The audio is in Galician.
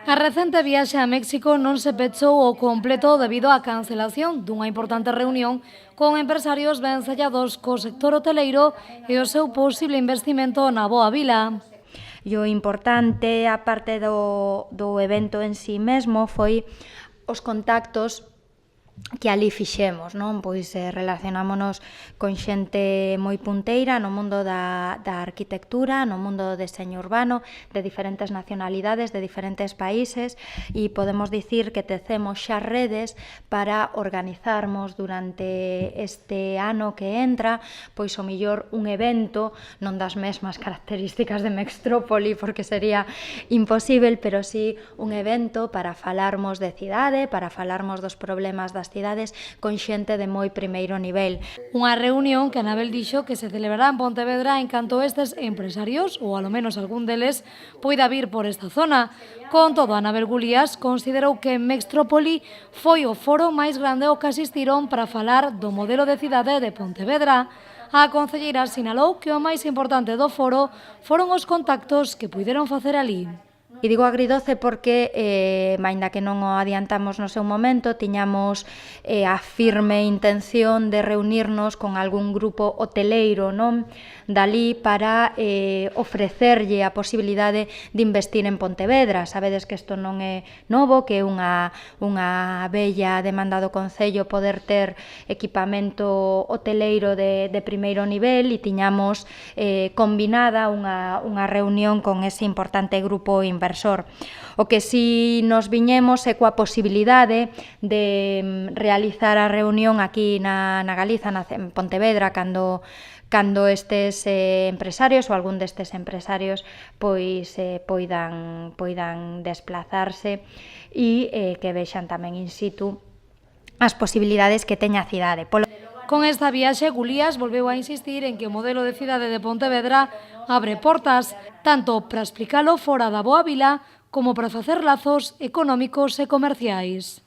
A recente viaxe a México non se pechou ao completo debido á cancelación dunha importante reunión con empresarios vencellados co sector hoteleiro e o seu posible investimento na Boa Vila. E o importante, aparte do evento en sí mesmo, foi os contactos que ali fixemos, non? Pois relacionámonos con xente moi punteira no mundo da arquitectura, no mundo do deseño urbano, de diferentes nacionalidades, de diferentes países, e podemos dicir que tecemos xa redes para organizarmos durante este ano que entra, pois o millor un evento, non das mesmas características de Mextrópoli, porque sería imposible, pero sí un evento para falarmos de cidade, para falarmos dos problemas das cidades con xente de moi primeiro nivel. Unha reunión que Anabel dixo que se celebrará en Pontevedra en canto estes empresarios, ou alo menos algún deles, poida vir por esta zona. Con todo, Anabel Gulías considerou que Mextrópoli foi o foro máis grande ao que asistiron para falar do modelo de cidade de Pontevedra. A concelleira sinalou que o máis importante do foro foron os contactos que puideron facer ali. E digo agridoce porque, aínda que non o adiantamos no seu momento, tiñamos a firme intención de reunirnos con algún grupo hoteleiro, non? Dalí para ofrecerlle a posibilidade de investir en Pontevedra. Sabedes que isto non é novo, que é unha bella demanda do Concello poder ter equipamento hoteleiro de primeiro nivel, e tiñamos combinada unha reunión con ese importante grupo inversor. O que si nos viñemos é coa posibilidade de realizar a reunión aquí na Galiza, en Pontevedra, cando estes empresarios ou algún destes empresarios pois poidan desplazarse e que vexan tamén in situ as posibilidades que teña a cidade. Con esta viaxe, Gulías volveu a insistir en que o modelo de cidade de Pontevedra abre portas, tanto para explicalo fora da Boa Vila como para facer lazos económicos e comerciais.